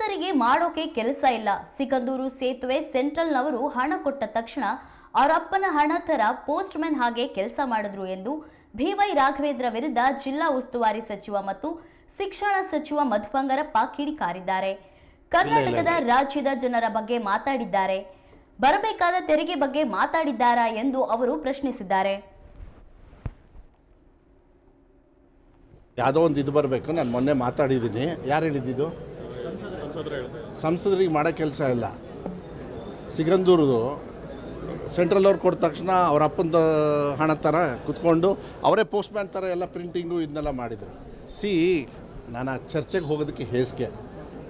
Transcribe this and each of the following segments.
ಸಂಸದರಿಗೆ ಮಾಡೋಕೆ ಕೆಲಸ ಇಲ್ಲ. ಸಿಗಂದೂರು ಸೇತುವೆ ಸೆಂಟ್ರಲ್ನವರು ಹಣ ಕೊಟ್ಟ ತಕ್ಷಣ ಅವರಪ್ಪನ ಹಣ ತರ ಪೋಸ್ಟ್ ಮ್ಯಾನ್ ಹಾಗೆ ಕೆಲಸ ಮಾಡಿದ್ರು ಎಂದು ಬಿ.ವೈ. ರಾಘವೇಂದ್ರ ವಿರುದ್ಧ ಜಿಲ್ಲಾ ಉಸ್ತುವಾರಿ ಸಚಿವ ಮತ್ತು ಶಿಕ್ಷಣ ಸಚಿವ ಮಧು ಬಂಗಾರಪ್ಪ ಕಿಡಿಕಾರಿದ್ದಾರೆ. ಕರ್ನಾಟಕದ ರಾಜ್ಯದ ಜನರ ಬಗ್ಗೆ ಮಾತಾಡಿದ್ದಾರೆ, ಬರಬೇಕಾದ ತೆರಿಗೆ ಬಗ್ಗೆ ಮಾತಾಡಿದ್ದಾರಾ ಎಂದು ಅವರು ಪ್ರಶ್ನಿಸಿದ್ದಾರೆ. ಯಾವುದೋ ಒಂದು ಇದು ಬರಬೇಕು. ನಾನು ಮೊನ್ನೆ ಮಾತಾಡಿದ್ದೀನಿ. ಯಾರು ಹೇಳಿದ್ದು? ಸಂಸದರಿಗೆ ಮಾಡೋ ಕೆಲಸ ಇಲ್ಲ. ಸಿಗಂದೂರದು ಸೆಂಟ್ರಲ್ ಅವ್ರು ಕೊಟ್ಟ ತಕ್ಷಣ ಅವ್ರ ಅಪ್ಪನ ಹಣ ಥರ ಕುತ್ಕೊಂಡು ಅವರೇ ಪೋಸ್ಟ್ ಮ್ಯಾನ್ ಥರ ಎಲ್ಲ ಪ್ರಿಂಟಿಂಗು ಇದನ್ನೆಲ್ಲ ಮಾಡಿದರು. ನಾನು ಆ ಚರ್ಚೆಗೆ ಹೋಗೋದಕ್ಕೆ ಹೇಸಿಗೆ.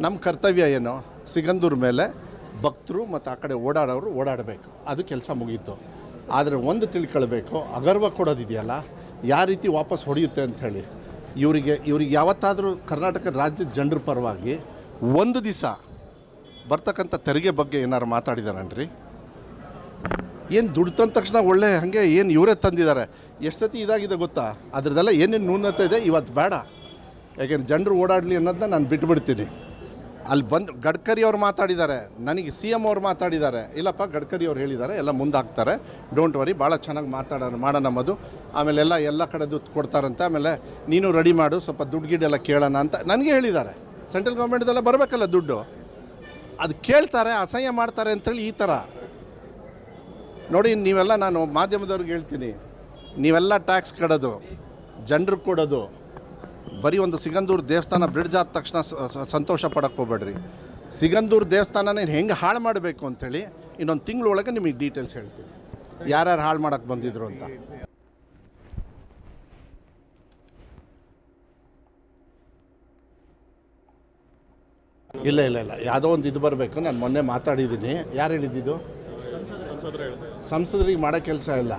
ನಮ್ಮ ಕರ್ತವ್ಯ ಏನು? ಸಿಗಂದೂರ ಮೇಲೆ ಭಕ್ತರು ಮತ್ತು ಆ ಕಡೆ ಓಡಾಡೋರು ಓಡಾಡಬೇಕು, ಅದು ಕೆಲಸ ಮುಗೀತು. ಆದರೆ ಒಂದು ತಿಳ್ಕೊಳ್ಬೇಕು, ಅಗರ್ವ ಕೊಡೋದಿದೆಯಲ್ಲ, ಯಾವ ರೀತಿ ವಾಪಸ್ ಹೊಡೆಯುತ್ತೆ ಅಂಥೇಳಿ. ಇವರಿಗೆ ಯಾವತ್ತಾದರೂ ಕರ್ನಾಟಕ ರಾಜ್ಯದ ಜನರ ಪರವಾಗಿ ಒಂದು ದಿವಸ ಬರ್ತಕ್ಕಂಥ ತೆರಿಗೆ ಬಗ್ಗೆ ಏನಾರು ಮಾತಾಡಿದಾರನ್ರಿ? ಏನು ದುಡ್ಡು ತಂದ ತಕ್ಷಣ ಒಳ್ಳೆ ಹಾಗೆ ಏನು ಇವರೇ ತಂದಿದ್ದಾರೆ. ಎಷ್ಟು ಸತಿ ಇದಾಗಿದೆ ಗೊತ್ತಾ? ಅದ್ರದ್ದೆಲ್ಲ ಏನೇನು ನ್ಯೂನತೆ ಇದೆ ಇವತ್ತು ಬೇಡ. ಯಾಕೆಂದ್ರೆ ಜನರು ಓಡಾಡಲಿ ಅನ್ನೋದನ್ನ ನಾನು ಬಿಟ್ಬಿಡ್ತೀನಿ. ಅಲ್ಲಿ ಬಂದು ಗಡ್ಕರಿ ಅವ್ರು ಮಾತಾಡಿದ್ದಾರೆ, ನನಗೆ CM ಅವ್ರು ಮಾತಾಡಿದ್ದಾರೆ. ಇಲ್ಲಪ್ಪ, ಗಡ್ಕರಿ ಅವ್ರು ಹೇಳಿದ್ದಾರೆ, ಎಲ್ಲ ಮುಂದಾಗ್ತಾರೆ, ಡೋಂಟ್ ವರಿ, ಭಾಳ ಚೆನ್ನಾಗಿ ಮಾಡೋಣ ಮದು. ಆಮೇಲೆ ಎಲ್ಲ ಕಡೆ ಕೊಡ್ತಾರಂತೆ. ಆಮೇಲೆ ನೀನು ರೆಡಿ ಮಾಡು, ಸ್ವಲ್ಪ ದುಡ್ಡು ಗಿಡ್ಡೆಲ್ಲ ಕೇಳೋಣ ಅಂತ ನನಗೆ ಹೇಳಿದ್ದಾರೆ. ಸೆಂಟ್ರಲ್ ಗೌರ್ಮೆಂಟ್ದೆಲ್ಲ ಬರಬೇಕಲ್ಲ ದುಡ್ಡು, ಅದು ಕೇಳ್ತಾರೆ, ಅಸಹ್ಯ ಮಾಡ್ತಾರೆ ಅಂತೇಳಿ ಈ ಥರ ನೋಡಿ. ನೀವೆಲ್ಲ, ನಾನು ಮಾಧ್ಯಮದವ್ರಿಗೆ ಹೇಳ್ತೀನಿ, ನೀವೆಲ್ಲ ಟ್ಯಾಕ್ಸ್ ಕಡೋದು, ಜನರಿಗೆ ಕೊಡೋದು, ಬರೀ ಒಂದು ಸಿಗಂದೂರು ದೇವಸ್ಥಾನ ಬ್ರಿಡ್ಜ್ ಆದ ತಕ್ಷಣ ಸಂತೋಷ ಪಡೋಕ್ಕೆ ಹೋಗ್ಬೇಡ್ರಿ. ಸಿಗಂದೂರು ದೇವಸ್ಥಾನನ ಹೆಂಗೆ ಹಾಳು ಮಾಡಬೇಕು ಅಂಥೇಳಿ ಇನ್ನೊಂದು ತಿಂಗಳೊಳಗೆ ನಿಮಗೆ ಡೀಟೇಲ್ಸ್ ಹೇಳ್ತೀನಿ, ಯಾರ್ಯಾರು ಹಾಳು ಮಾಡೋಕ್ಕೆ ಬಂದಿದ್ರು ಅಂತ. ಇಲ್ಲ, ಯಾವುದೋ ಒಂದು ಇದು ಬರಬೇಕು. ನಾನು ಮೊನ್ನೆ ಮಾತಾಡಿದ್ದೀನಿ. ಯಾರು ಹೇಳಿದ್ದು? ಸಂಸದರಿಗೆ ಮಾಡೋ ಕೆಲಸ ಇಲ್ಲ.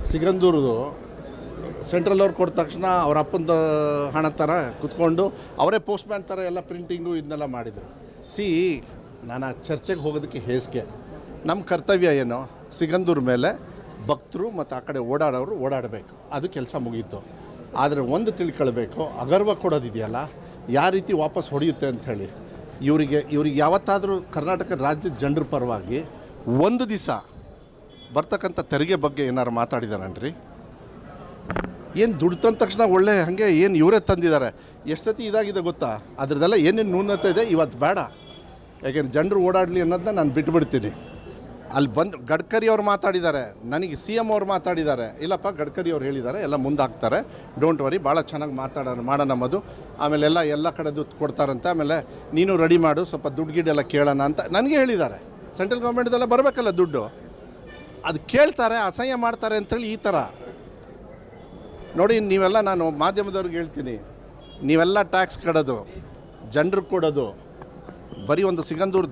ಸಿಗಂದೂರದು ಸೆಂಟ್ರಲ್ ಅವ್ರು ಕೊಟ್ಟ ತಕ್ಷಣ ಅವ್ರ ಅಪ್ಪನ ಹಣ ಥರ ಕುತ್ಕೊಂಡು ಅವರೇ ಪೋಸ್ಟ್ ಮ್ಯಾನ್ ಥರ ಎಲ್ಲ ಪ್ರಿಂಟಿಂಗು ಇದನ್ನೆಲ್ಲ ಮಾಡಿದರು. ನಾನು ಆ ಚರ್ಚೆಗೆ ಹೋಗೋದಕ್ಕೆ ಹೇಸಿಗೆ. ನಮ್ಮ ಕರ್ತವ್ಯ ಏನು? ಸಿಗಂದೂರ ಮೇಲೆ ಭಕ್ತರು ಮತ್ತು ಆ ಕಡೆ ಓಡಾಡೋರು ಓಡಾಡಬೇಕು, ಅದು ಕೆಲಸ ಮುಗೀತು. ಆದರೆ ಒಂದು ತಿಳ್ಕೊಳ್ಬೇಕು, ಅಗರ್ವ ಕೊಡೋದಿದೆಯಲ್ಲ, ಯಾವ ರೀತಿ ವಾಪಸ್ ಹೊಡೆಯುತ್ತೆ ಅಂಥೇಳಿ. ಇವರಿಗೆ ಯಾವತ್ತಾದರೂ ಕರ್ನಾಟಕ ರಾಜ್ಯದ ಜನರ ಪರವಾಗಿ ಒಂದು ದಿವಸ ಬರ್ತಕ್ಕಂಥ ತೆರಿಗೆ ಬಗ್ಗೆ ಏನಾರು ಮಾತಾಡಿದಾರನ್ರಿ? ಏನು ದುಡ್ಡು ತಂದ ತಕ್ಷಣ ಒಳ್ಳೆ ಹಾಗೆ ಏನು ಇವರೇ ತಂದಿದ್ದಾರೆ. ಎಷ್ಟು ಸತಿ ಇದಾಗಿದೆ ಗೊತ್ತಾ? ಅದ್ರದ್ದೆಲ್ಲ ಏನೇನು ನ್ಯೂನತೆ ಇದೆ ಇವತ್ತು ಬೇಡ. ಯಾಕೆಂದ್ರೆ ಜನರು ಓಡಾಡಲಿ ಅನ್ನೋದನ್ನ ನಾನು ಬಿಟ್ಬಿಡ್ತೀನಿ. ಅಲ್ಲಿ ಬಂದು ಗಡ್ಕರಿ ಅವ್ರು ಮಾತಾಡಿದ್ದಾರೆ, ನನಗೆ CM ಅವ್ರು ಮಾತಾಡಿದ್ದಾರೆ. ಇಲ್ಲಪ್ಪ, ಗಡ್ಕರಿ ಅವ್ರು ಹೇಳಿದ್ದಾರೆ, ಎಲ್ಲ ಮುಂದಾಗ್ತಾರೆ, ಡೋಂಟ್ ವರಿ, ಭಾಳ ಚೆನ್ನಾಗಿ ಮಾಡೋಣ ಮದು. ಆಮೇಲೆ ಎಲ್ಲ ಕಡೆ ಕೊಡ್ತಾರಂತೆ. ಆಮೇಲೆ ನೀನು ರೆಡಿ ಮಾಡು, ಸ್ವಲ್ಪ ದುಡ್ಡು ಗಿಡ್ಡೆಲ್ಲ ಕೇಳೋಣ ಅಂತ ನನಗೆ ಹೇಳಿದ್ದಾರೆ. ಸೆಂಟ್ರಲ್ ಗೌರ್ಮೆಂಟ್ದೆಲ್ಲ ಬರಬೇಕಲ್ಲ ದುಡ್ಡು, ಅದು ಕೇಳ್ತಾರೆ, ಅಸಹ್ಯ ಮಾಡ್ತಾರೆ ಅಂಥೇಳಿ ಈ ಥರ ನೋಡಿ. ನೀವೆಲ್ಲ, ನಾನು ಮಾಧ್ಯಮದವ್ರಿಗೆ ಹೇಳ್ತೀನಿ, ನೀವೆಲ್ಲ ಟ್ಯಾಕ್ಸ್ ಕಡೋದು, ಜನರಿಗೆ ಕೊಡೋದು, ಬರೀ ಒಂದು ಸಿಗಂದೂರು